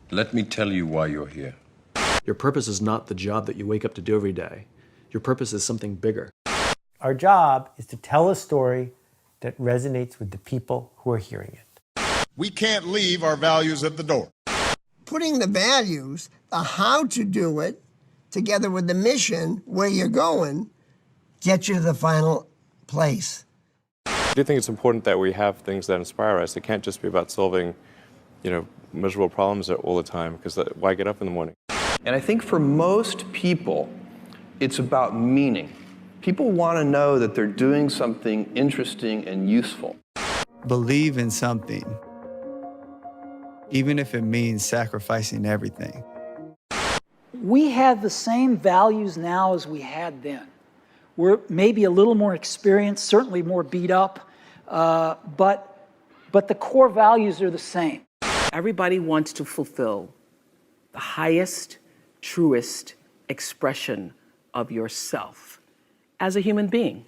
Let me tell you why you're here. Your purpose is not the job that you wake up to do every day. Your purpose is something bigger. Our job is to tell a story that resonates with the people who are hearing it. We can't leave our values at the door. Putting the values, the how to do it, together with the mission, where you're going, get you to the final place. I do think it's important that we have things that inspire us. It can't just be about solving, miserable problems all the time, because why get up in the morning? And I think for most people, it's about meaning. People want to know that they're doing something interesting and useful. Believe in something, even if it means sacrificing everything. We have the same values now as we had then. We're maybe a little more experienced, certainly more beat up, but the core values are the same. Everybody wants to fulfill the highest, truest expression of yourself as a human being.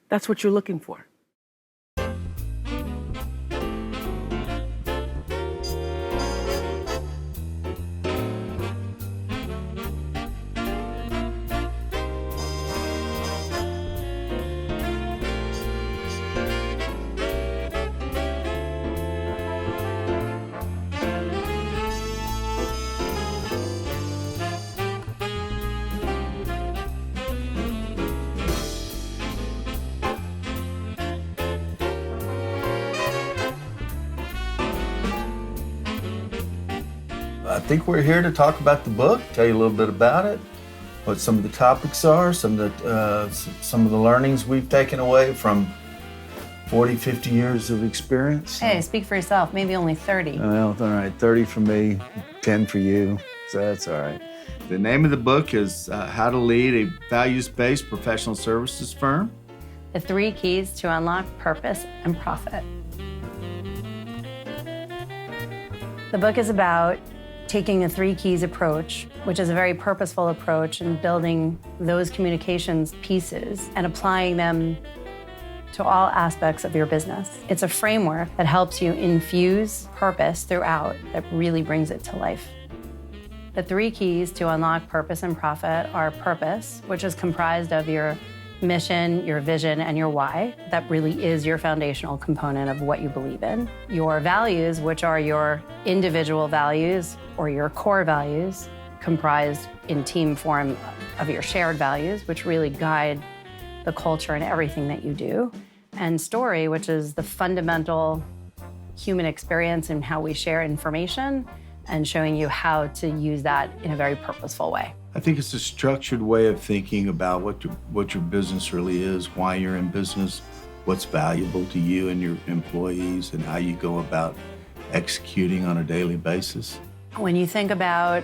That's what you're looking for. I think we're here to talk about the book, tell you a little bit about it, what some of the topics are, some of the learnings we've taken away from 40, 50 years of experience. Hey, speak for yourself. Maybe only 30. Well, all right, 30 for me, 10 for you, so that's all right. The name of the book is How to Lead a Values-Based Professional Services Firm. The 3 keys to unlock purpose and profit. The book is about taking a 3 keys approach, which is a very purposeful approach, and building those communications pieces and applying them to all aspects of your business. It's a framework that helps you infuse purpose throughout, that really brings it to life. The 3 keys to unlock purpose and profit are purpose, which is comprised of your mission, your vision, and your why. That really is your foundational component of what you believe in. Your values, which are your individual values or your core values, comprised in team form of your shared values, which really guide the culture and everything that you do. And story, which is the fundamental human experience and how we share information, and showing you how to use that in a very purposeful way. I think it's a structured way of thinking about what your business really is, why you're in business, what's valuable to you and your employees, and how you go about executing on a daily basis. When you think about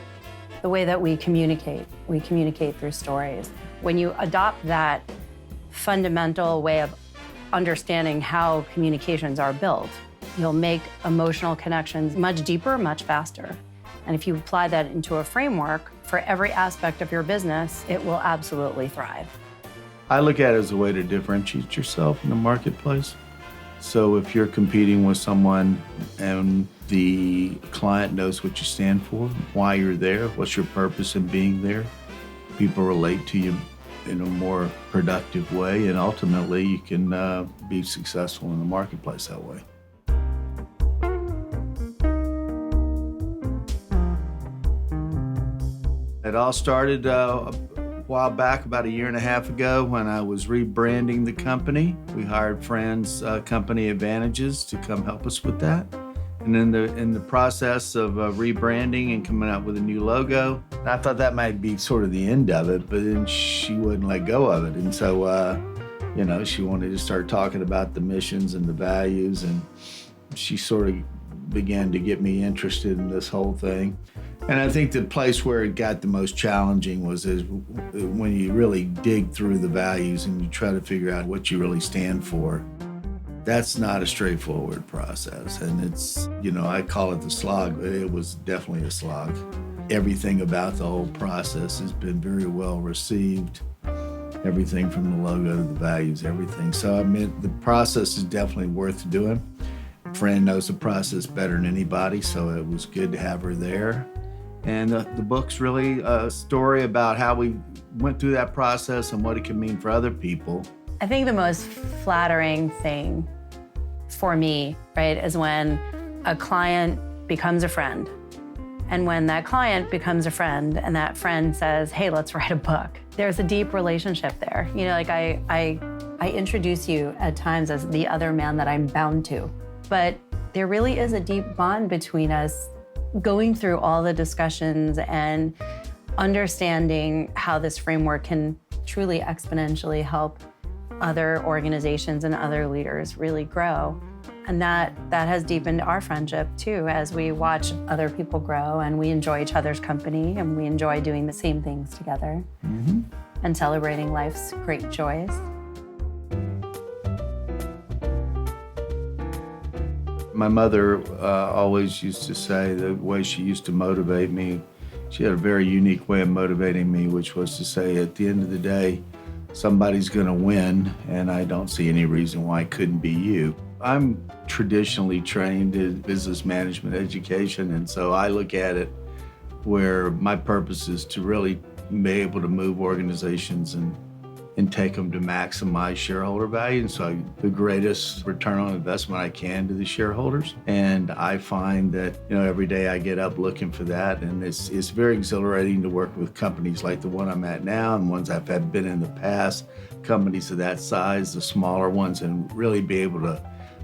the way that we communicate through stories. When you adopt that fundamental way of understanding how communications are built, you'll make emotional connections much deeper, much faster. And if you apply that into a framework for every aspect of your business, it will absolutely thrive. I look at it as a way to differentiate yourself in the marketplace. So if you're competing with someone and the client knows what you stand for, why you're there, what's your purpose in being there, people relate to you in a more productive way, and ultimately you can be successful in the marketplace that way. It all started a while back, about a year and a half ago, when I was rebranding the company. We hired Fran's company Advantages to come help us with that. And in the process of rebranding and coming out with a new logo, I thought that might be sort of the end of it, but then she wouldn't let go of it. And so, she wanted to start talking about the missions and the values, and she sort of began to get me interested in this whole thing. And I think the place where it got the most challenging was when you really dig through the values and you try to figure out what you really stand for. That's not a straightforward process. And it's, I call it the slog, but it was definitely a slog. Everything about the whole process has been very well received. Everything from the logo to the values, everything. So, the process is definitely worth doing. It Fran knows the process better than anybody, so it was good to have her there. And the book's really a story about how we went through that process and what it can mean for other people. I think the most flattering thing for me, right, is when a client becomes a friend. And when that client becomes a friend and that friend says, hey, let's write a book, there's a deep relationship there. You know, like I introduce you at times as the other man that I'm bound to. But there really is a deep bond between us, going through all the discussions and understanding how this framework can truly exponentially help other organizations and other leaders really grow. And that has deepened our friendship too, as we watch other people grow and we enjoy each other's company and we enjoy doing the same things together and celebrating life's great joys. My mother always used to say the way she used to motivate me, she had a very unique way of motivating me, which was to say, at the end of the day, somebody's gonna win, and I don't see any reason why it couldn't be you. I'm traditionally trained in business management education, and so I look at it where my purpose is to really be able to move organizations and take them to maximize shareholder value. And so the greatest return on investment I can to the shareholders. And I find that, you know, every day I get up looking for that. And it's very exhilarating to work with companies like the one I'm at now and ones I've had been in the past, companies of that size, the smaller ones, and really be able to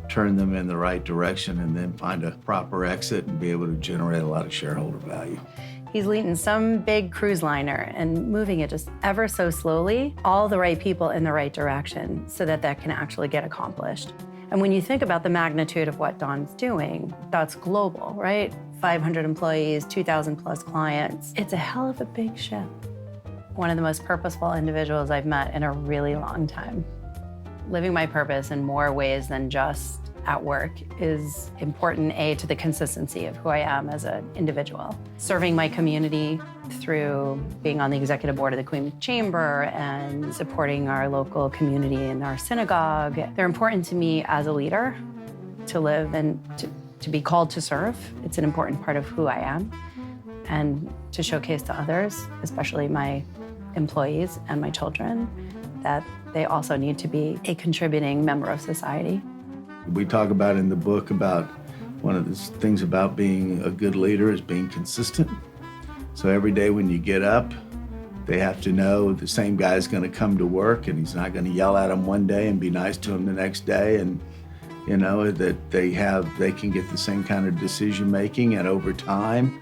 turn them in the right direction and then find a proper exit and be able to generate a lot of shareholder value. He's leading some big cruise liner and moving it just ever so slowly, all the right people in the right direction so that that can actually get accomplished. And when you think about the magnitude of what Don's doing, that's global, right? 500 employees, 2,000 plus clients. It's a hell of a big ship. One of the most purposeful individuals I've met in a really long time. Living my purpose in more ways than just at work is important, A, to the consistency of who I am as an individual. Serving my community through being on the executive board of the Queen's Chamber and supporting our local community in our synagogue. They're important to me as a leader to live and to be called to serve. It's an important part of who I am, and to showcase to others, especially my employees and my children, that they also need to be a contributing member of society. We talk about in the book about one of the things about being a good leader is being consistent. So every day when you get up, they have to know the same guy's going to come to work and he's not going to yell at them one day and be nice to them the next day, and you know that they can get the same kind of decision making, and over time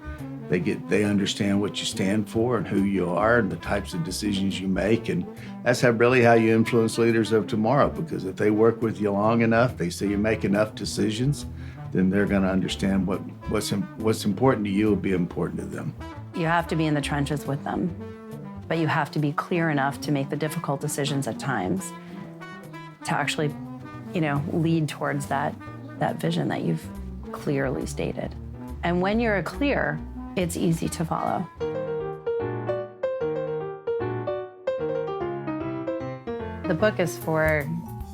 they understand what you stand for and who you are and the types of decisions you make. And that's really how you influence leaders of tomorrow, because if they work with you long enough, they see you make enough decisions, then they're going to understand what's important to you will be important to them. You have to be in the trenches with them, but you have to be clear enough to make the difficult decisions at times to actually, you know, lead towards that vision that you've clearly stated. And when you're clear, it's easy to follow. The book is for,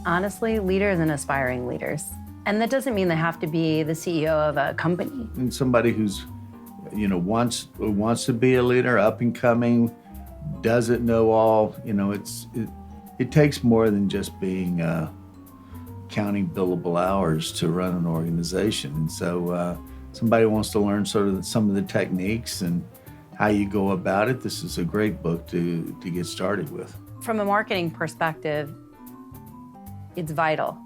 honestly, leaders and aspiring leaders. And that doesn't mean they have to be the CEO of a company. And somebody who's, you know, wants to be a leader, up and coming, doesn't know all, you know, it takes more than just being counting billable hours to run an organization. And so somebody wants to learn sort of some of the techniques and how you go about it, this is a great book to get started with. From a marketing perspective, it's vital.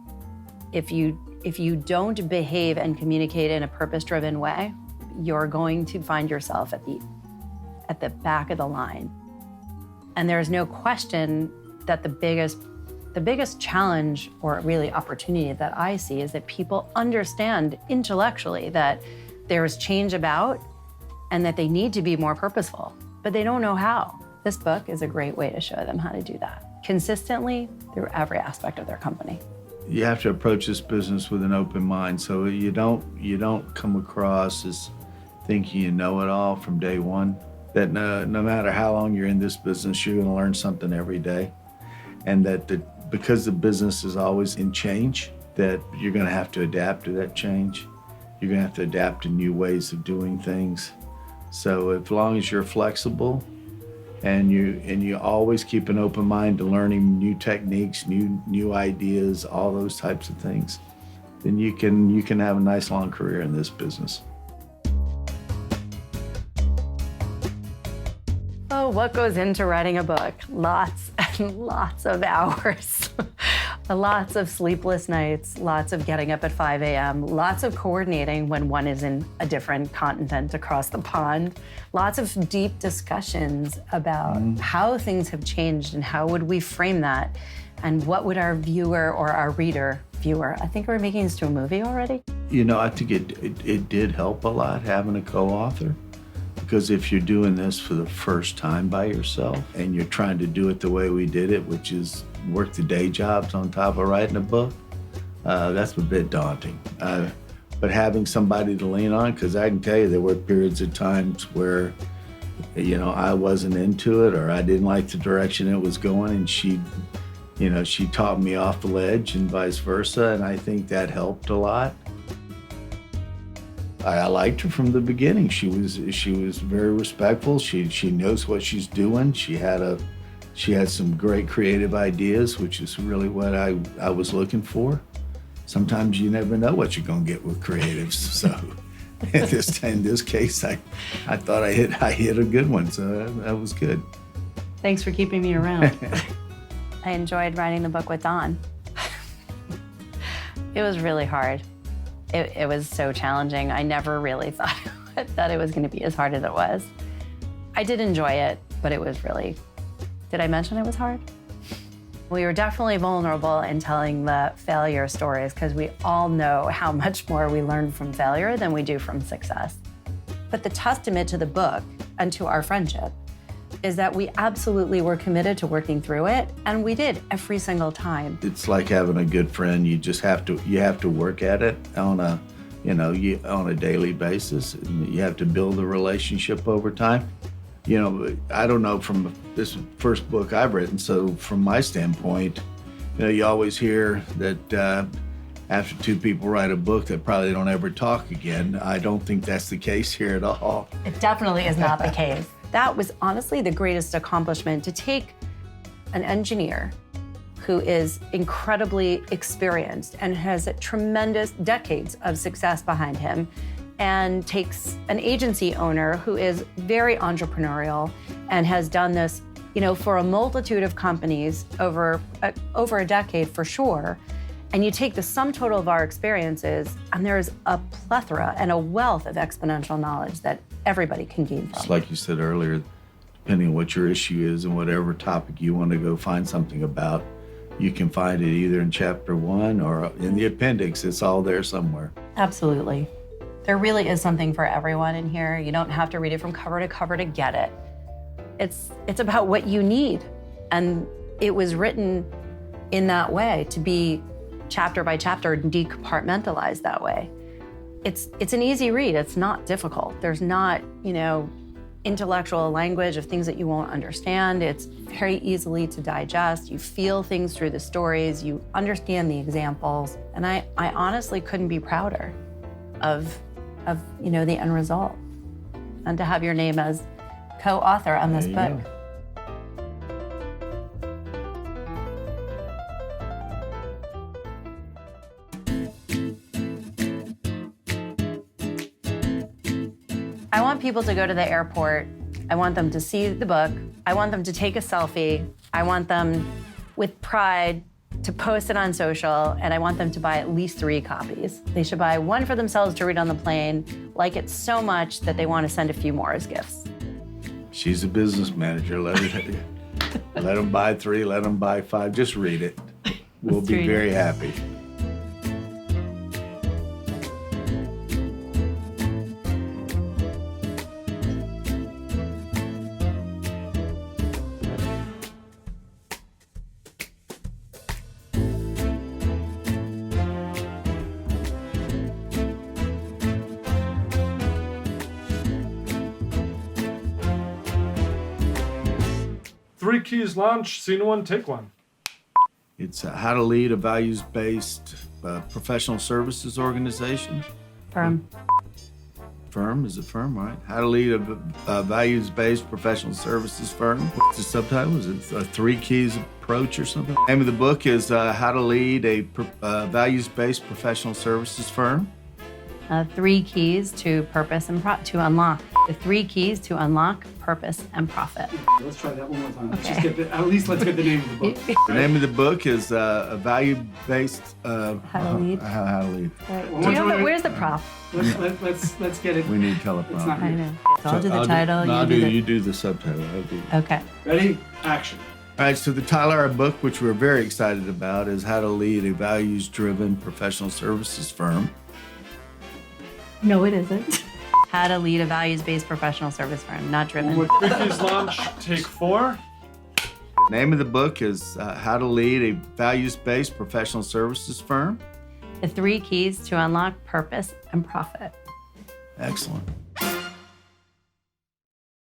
If you don't behave and communicate in a purpose-driven way, you're going to find yourself at the back of the line. And there's no question that the biggest challenge, or really opportunity that I see, is that people understand intellectually that there's change about and that they need to be more purposeful, but they don't know how. This book is a great way to show them how to do that consistently through every aspect of their company. You have to approach this business with an open mind, so you don't come across as thinking you know it all from day one. That no matter how long you're in this business, you're going to learn something every day, and that because the business is always in change, that you're going to have to adapt to that change. You're going to have to adapt to new ways of doing things. So as long as you're flexible and you always keep an open mind to learning new techniques, new ideas, all those types of things, then you can have a nice long career in this business. Oh, what goes into writing a book? Lots and lots of hours. Lots of sleepless nights, lots of getting up at 5 a.m., lots of coordinating when one is in a different continent across the pond, lots of deep discussions about how things have changed and how would we frame that, and what would our viewer or our viewer, I think we're making this to a movie already. You know, I think it did help a lot having a co-author, because if you're doing this for the first time by yourself and you're trying to do it the way we did it, which is work the day jobs on top of writing a book, that's a bit daunting. But having somebody to lean on, because I can tell you there were periods of times where, you know, I wasn't into it or I didn't like the direction it was going, and she taught me off the ledge and vice versa, and I think that helped a lot. I liked her from the beginning. She was very respectful. She knows what she's doing. She had some great creative ideas, which is really what I was looking for. Sometimes you never know what you're gonna get with creatives. So in this case, I thought I hit a good one, so that was good. Thanks for keeping me around. I enjoyed writing the book with Don. It was really hard. It was so challenging. I never really thought that it was going to be as hard as it was. I did enjoy it, but it was really, did I mention it was hard? We were definitely vulnerable in telling the failure stories, because we all know how much more we learn from failure than we do from success. But the testament to the book and to our friendship is that we absolutely were committed to working through it, and we did every single time. It's like having a good friend. You just have to work at it on a daily basis. And you have to build a relationship over time. You know, I don't know, from this first book I've written, so from my standpoint, you know, you always hear that after two people write a book, they probably don't ever talk again. I don't think that's the case here at all. It definitely is not the case. That was honestly the greatest accomplishment, to take an engineer who is incredibly experienced and has tremendous decades of success behind him, and takes an agency owner who is very entrepreneurial and has done this, you know, for a multitude of companies over a decade for sure. And you take the sum total of our experiences, and there's a plethora and a wealth of exponential knowledge that everybody can gain from. It's like you said earlier, depending on what your issue is and whatever topic you want to go find something about, you can find it either in chapter 1 or in the appendix. It's all there somewhere. Absolutely. There really is something for everyone in here. You don't have to read it from cover to get it. It's about what you need. And it was written in that way, to be chapter by chapter and decompartmentalized that way. It's an easy read. It's not difficult. There's not, you know, intellectual language of things that you won't understand. It's very easily to digest. You feel things through the stories. You understand the examples. And I honestly couldn't be prouder of you know, the end result. And to have your name as co-author on this book. I want people to go to the airport. I want them to see the book. I want them to take a selfie. I want them, with pride, to post it on social, and I want them to buy at least 3 copies. They should buy one for themselves to read on the plane, like it so much that they want to send a few more as gifts. She's a business manager. Let them buy 3, let them buy 5. Just read it. We'll be very happy. Three Keys launch, scene 1, take 1. It's how to lead a values-based professional services organization. Firm. Firm, is it firm, right? How to lead a values-based professional services firm. What's the subtitle? Is it a 3 keys approach or something? The name of the book is How to Lead a Values-Based Professional Services Firm. 3 keys to purpose and to unlock. The 3 keys to unlock purpose and profit. Let's try that one more time. Let's Okay. just get at least let's get the name of the book. The name of the book is a value-based How to lead. How to lead. Right. Do you know, where's the prop? Let's get it. We need It's not teleprompter. I know. So I'll do the title. No, you you do the subtitle. I'll do. Okay. Ready? Action. All right, so the title of our book, which we're very excited about, is How to Lead a Values-Driven Professional Services Firm. No, it isn't. How to lead a values-based professional service firm, not driven. Ricky's launch, take 4. The name of the book is How to Lead a Values-Based Professional Services Firm. The 3 keys to unlock purpose and profit. Excellent.